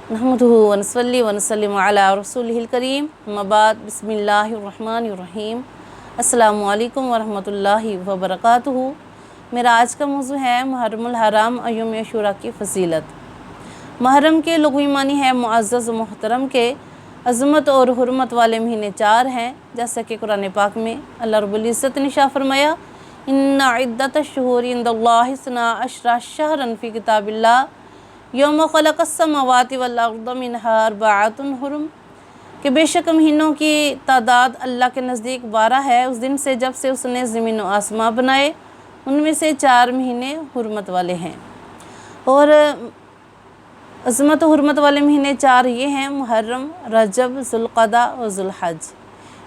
नहमदुहु व नसल्ली व नसल्लिमु अला रसूलिहिल करीम अम्मा बाद बिस्मिल्लाहिर्रहमानिर्रहीम अस्सलामु अलैकुम व रहमतुल्लाहि व बरकातुहू। मेरा आज का मौजू है मुहर्रमुल हराम और यौम अशूरा की फजीलत। मुहर्रम के लुग़वी मानी है मुअज़्ज़ज़ मुहतरम के अज़मत और हुर्मत वाले महीने 4 हैं, जैसा कि कुरान पाक में अल्लाह रब्बुल इज़्ज़त ने इरशाद फरमाया, इन्ना इद्दतश-शुहूरि इंदल्लाहि इस्ना अशरा शहरन फ़ी किताबिल्लाह यौम ख़लक़स समावाति वल अर्ज़ मिन्हा अर्बअतुन हुरुम, कि बेशक महीनों की तादाद अल्लाह के नज़दीक 12 है उस दिन से जब से उसने ज़मीन व आसमां बनाए, उनमें से 4 महीने हुर्मत वाले हैं। और अज़मत हुर्मत वाले महीने 4 ये हैं मुहर्रम, रजब, ज़ुल्क़अदा और ज़ुल्हज।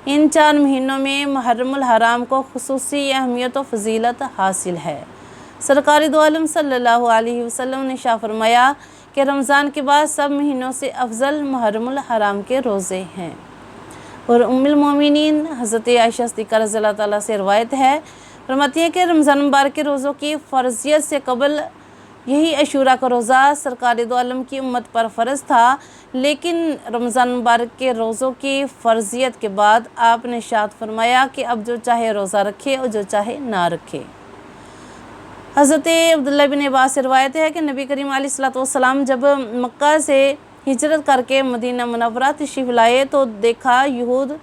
इन 4 महीनों में मुहर्रमुल हराम को खुसूसी अहमियत व फजीलत हासिल है। सरकारी दो आलम सल्लल्लाहु अलैहि वसल्लम ने इरशाद फरमाया कि रमज़ान के बाद सब महीनों से अफजल मुहर्रमुल हराम के रोज़े हैं। और उम्मुल मोमिनीन हज़रत आयशा सिद्दीक़ा रज़ियल्लाहु ताला से रवायत है, फरमाती है कि रमज़ान मुबारक के रोज़ों की फ़र्ज़ियत से कबल यही अशूरा का रोज़ा सरकार दो आलम की उम्मत पर फ़र्ज़ था, लेकिन रमज़ान मुबारक के रोज़ों की फ़र्ज़ियत के बाद आपने इरशाद फरमाया कि अब जो चाहे रोज़ा रखे और जो चाहे ना रखे। हज़रत अब्दुल्लाह बिन अब्बास से रवायत है कि नबी करीम अलैहिस्सलातु वस्सलाम जब मक्का से हिजरत करके मदीना मुनव्वरा तशरीफ़ लाए तो देखा यहूद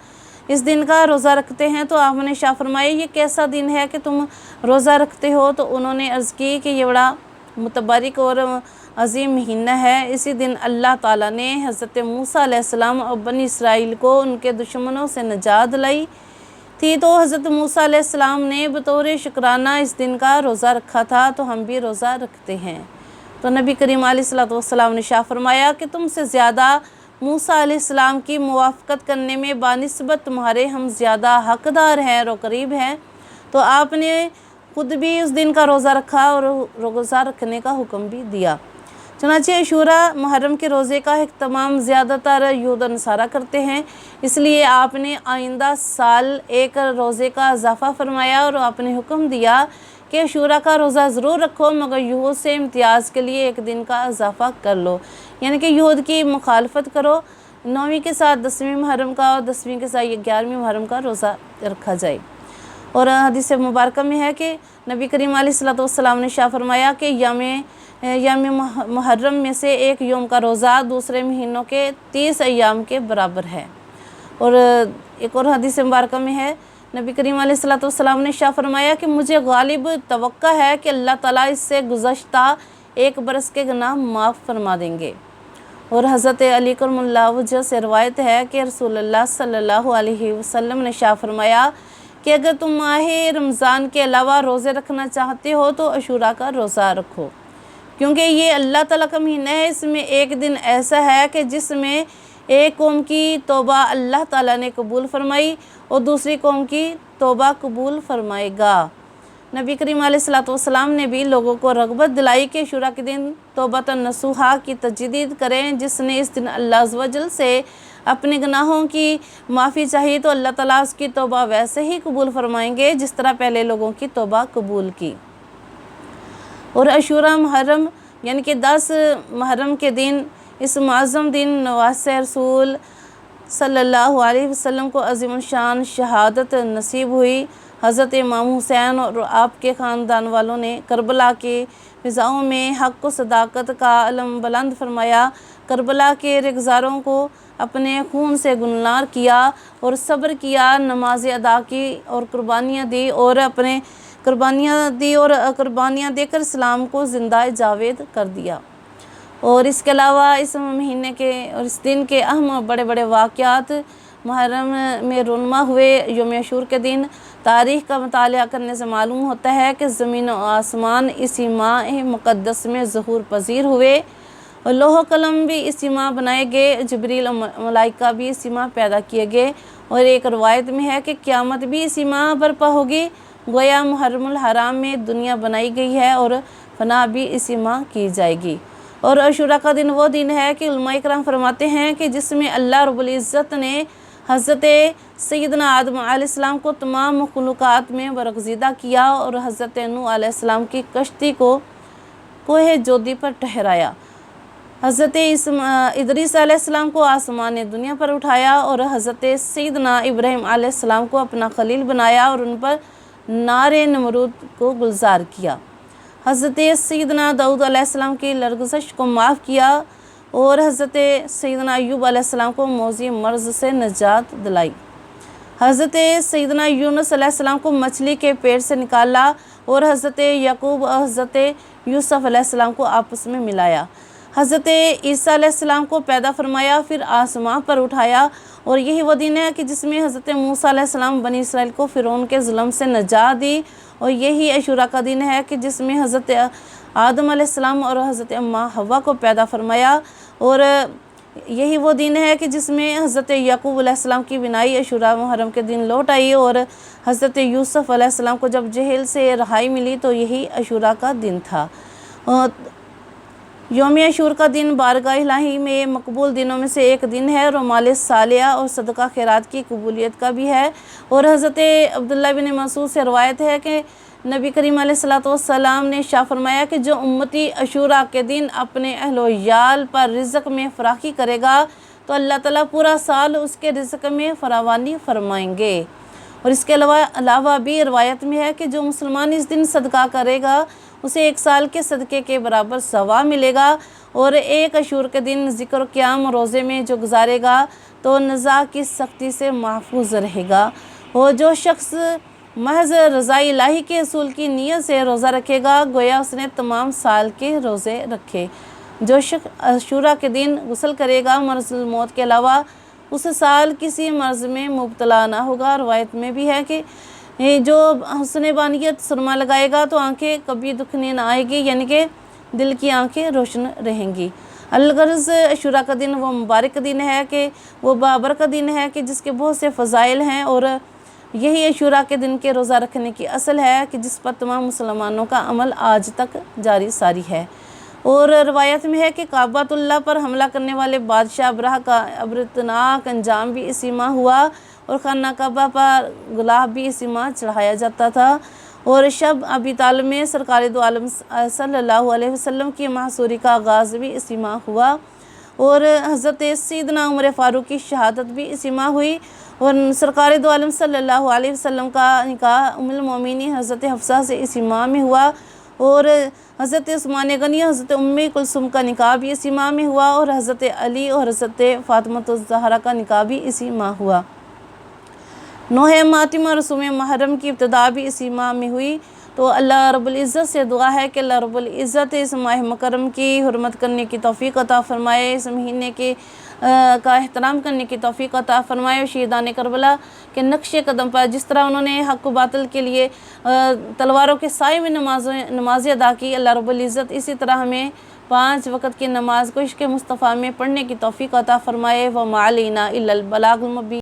इस दिन का रोज़ा रखते हैं, तो आपने इरशाद फरमाया, ये कैसा दिन है कि तुम रोज़ा रखते हो? तो उन्होंने अर्ज़ की कि ये बड़ा मुतबरिक और अज़ीम महीना है। इसी दिन अल्लाह ताला ने हज़रत मूसा अलैहिस्सलाम और बनी इसराइल को उनके दुश्मनों से निजात दिलाई थी, तो हज़रत मूसा अलैहिस्सलाम ने बतौर शुक्राना इस दिन का रोज़ा रखा था, तो हम भी रोज़ा रखते हैं। तो नबी करीम अलैहिस्सलातु वस्सलाम ने इरशाद फरमाया कि तुमसे ज़्यादा मूसा अलैहिस्सलाम की मुवाफ़क़त करने में बानिस्बत तुम्हारे हम ज़्यादा हक़दार हैं और करीब हैं। तो आपने खुद भी उस दिन का रोज़ा रखा और रोज़ा रखने का हुक्म भी दिया। चुनांचे अशूरा मुहर्रम के रोज़े का तमाम ज़्यादातर यहूद और नसारा करते हैं, इसलिए आपने आइंदा साल एक रोज़े का इजाफ़ा फरमाया और आपने हुक्म दिया कि अशूरा का रोज़ा ज़रूर रखो, मगर यहूद से इम्तियाज़ के लिए एक दिन का इजाफ़ा कर लो, यानी कि यहूद की मुखालफत करो। 9वीं के साथ 10वीं मुहर्रम का और 10वीं के साथ 11वीं मुहर्रम का रोज़ा रखा जाए। और हदीस मुबारक में है कि नबी करीम अलैहिस्सलातु वस्सलाम ने इरशाद फरमाया कि याम मुहर्रम में से एक यौम का रोज़ा दूसरे महीनों के 30 अय्याम के बराबर है। और एक और हदीस मुबारक में है, नबी करीम अलैहिस्सलातु वस्सलाम ने इरशाद फरमाया कि मुझे गालिब तवक्का है कि अल्लाह ताला इससे गुज़श्ता 1 बरस के गुनाह माफ़ फरमा देंगे। और हज़रत अली करमुल्लाह वजह से रवायत है कि रसूलुल्लाह सल्लल्लाहु अलैहि वसल्लम ने इरशाद फरमाया कि अगर तुम माहे रमज़ान के अलावा रोज़े रखना चाहते हो तो अशूरा का रोज़ा रखो, क्योंकि ये अल्लाह ताला का महीना है। इसमें एक दिन ऐसा है कि जिसमें एक कौम की तौबा अल्लाह ताला ने कबूल फरमाई और दूसरी कौम की तौबा कबूल फरमाएगा। नबी करीम अलैहिस्सलातु वस्सलाम ने भी लोगों को रग़बत दिलाई कि अशूरा के दिन तौबतन नसूहा की तजदीद करें। जिसने इस दिन अल्लाह अज़्ज़ व जल से अपने गुनाहों की माफ़ी चाहिए तो अल्लाह ताला उसकी तौबा वैसे ही कबूल फरमाएंगे जिस तरह पहले लोगों की तौबा कबूल की। और अशूरा मुहर्रम यानी कि 10 मुहर्रम के दिन इस मुअज़्ज़म दिन नवासे रसूल सल्लल्लाहु अलैहि वसल्लम को अज़ीमुल शान शहादत नसीब हुई। हज़रत इमाम हुसैन और आपके ख़ानदान वालों ने करबला के फ़िज़ाओं में हक़ व सदाकत का अलम बुलंद फरमाया, करबला के रिग़ज़ारों को अपने खून से गुलजार किया और सब्र किया, नमाज़ें अदा की और कुर्बानियाँ दी और कुर्बानियाँ देकर इस्लाम को ज़िंदा जावेद कर दिया। और इसके अलावा इस महीने के और इस दिन के अहम बड़े बड़े वाक़यात मुहर्रम में रुनमा हुए। यौम अशूर के दिन तारीख़ का मुतालिया करने से मालूम होता है कि ज़मीन और आसमान इसी माह मुक़द्दस में ज़हूर पज़ीर हुए और लोह कलम भी इसी माह बनाए गए, जिब्रील और मलाइका भी इसी माह पैदा किए गए। और एक रवायत में है कि क़यामत भी इसी माह बर्पा होगी। गोया मुहर्रमुल हराम में दुनिया बनाई गई है और फना भी इसी माह की जाएगी। और अशूरा का दिन वो दिन है कि उलमाए किराम फरमाते हैं कि जिसमें अल्लाह रब्बुल इज़्ज़त ने हज़रत सैयदना आदम अलैहिस्सलाम को तमाम मखलूक़ात में बरगज़ीदा किया और हज़रत नूह अलैहिस्सलाम की कश्ती को कोहे जोदी पर ठहराया। حضرت ادریس علیہ السلام کو آسمان دنیا پر اٹھایا اور حضرت سیدنا ابراہیم علیہ السلام کو اپنا خلیل بنایا اور ان پر نار نمرود کو گلزار کیا۔ حضرت سیدنا داؤد علیہ السلام کی لرزش کو معاف کیا اور حضرت سیدنا ایوب علیہ السلام کو موذی مرض سے نجات دلائی۔ حضرت سیدنا یونس علیہ السلام کو مچھلی کے پیٹ سے نکالا اور حضرت یعقوب اور حضرت یوسف علیہ السلام کو آپس میں ملایا۔ حضرت عیسیٰ علیہ السلام کو پیدا فرمایا، پھر آسمان پر اٹھایا، اور یہی وہ دن ہے کہ جس میں حضرت موسیٰ علیہ السلام بنی اسرائیل کو فرعون کے ظلم سے نجات دی، اور یہی عاشوراء کا دن ہے کہ جس میں حضرت آدم علیہ السلام اور حضرت اماں حوا کو پیدا فرمایا، اور یہی وہ دن ہے کہ جس میں حضرت یعقوب علیہ السلام کی بینائی عاشوراء محرم کے دن لوٹ آئی، اور حضرت یوسف علیہ السلام کو جب جیل سے رہائی ملی تو یہی عاشوراء کا دن تھا۔ یوم عاشور کا دن بارگاہ الہی میں مقبول دنوں میں سے ایک دن ہے، اور اعمال صالحہ اور صدقہ خیرات کی قبولیت کا بھی ہے۔ اور حضرت عبداللہ بن مسعود سے روایت ہے کہ نبی کریم علیہ السلام نے ارشاد فرمایا کہ جو امتی عاشوراء کے دن اپنے اہل و عیال پر رزق میں فراخی کرے گا تو اللہ تعالیٰ پورا سال اس کے رزق میں فراوانی فرمائیں گے۔ اور اس کے علاوہ بھی روایت میں ہے کہ جو مسلمان اس دن صدقہ کرے گا اسے ایک سال کے صدقے کے برابر ثواب ملے گا، اور ایک عاشور کے دن ذکر و قیام روزے میں جو گزارے گا تو نزاع کی سختی سے محفوظ رہے گا۔ اور جو شخص محض رضا الہی کے حصول کی نیت سے روزہ رکھے گا گویا اس نے تمام سال کے روزے رکھے۔ جو شخص عاشوراء کے دن غسل کرے گا مرض الموت کے علاوہ اس سال کسی مرض میں مبتلا نہ ہوگا۔ روایت میں بھی ہے کہ جو حسن بانیت سرما لگائے گا تو آنکھیں کبھی دکھنے نہ آئے گی، یعنی کہ دل کی آنکھیں روشن رہیں گی۔ الغرض عاشوراء کا دن وہ مبارک دن ہے کہ وہ بابرکت دن ہے کہ جس کے بہت سے فضائل ہیں، اور یہی عاشوراء کے دن کے روزہ رکھنے کی اصل ہے کہ جس پر تمام مسلمانوں کا عمل آج تک جاری ساری ہے۔ اور روایت میں ہے کہ کعبۃ اللہ پر حملہ کرنے والے بادشاہ ابرہہ کا عبرتناک انجام بھی اسی ماہ ہوا، اور خانہ کعبہ پر گلاب بھی اسی ماہ چڑھایا جاتا تھا، اور شب ابی طالب میں سرکار دو عالم صلی اللہ علیہ وسلم کی محصوری کا آغاز بھی اسی ماہ ہوا، اور حضرت سیدنا عمر فاروق کی شہادت بھی اسی ماہ ہوئی، اور سرکار دو عالم صلی اللہ علیہ وسلم کا نکاح ام المومنین حضرت حفصہ سے اسی ماہ میں ہوا، اور حضرت عثمان غنی حضرت ام کلثوم کا نکاح بھی اسی ماہ میں ہوا، اور حضرت علی اور حضرت فاطمہ الزہرا کا نکاح بھی اسی ماہ ہوا۔ نوح ماتم اور رسوم محرم کی ابتدا بھی اسی ماہ میں ہوئی۔ تو اللہ رب العزت سے دعا ہے کہ اللہ رب العزت اس ماہ مکرم کی حرمت کرنے کی توفیق عطا فرمائے، اس مہینے کا احترام کرنے کی توفیق عطا فرمائے، اور شہیدان کربلا کے نقش قدم پر جس طرح انہوں نے حق و باطل کے لیے تلواروں کے سائے میں نمازیں ادا کی، اللہ رب العزت اسی طرح ہمیں 5 وقت کی نماز کو عشق مصطفیٰ میں پڑھنے کی توفیق عطا فرمائے۔ وما علینا الا البلاغ المبین۔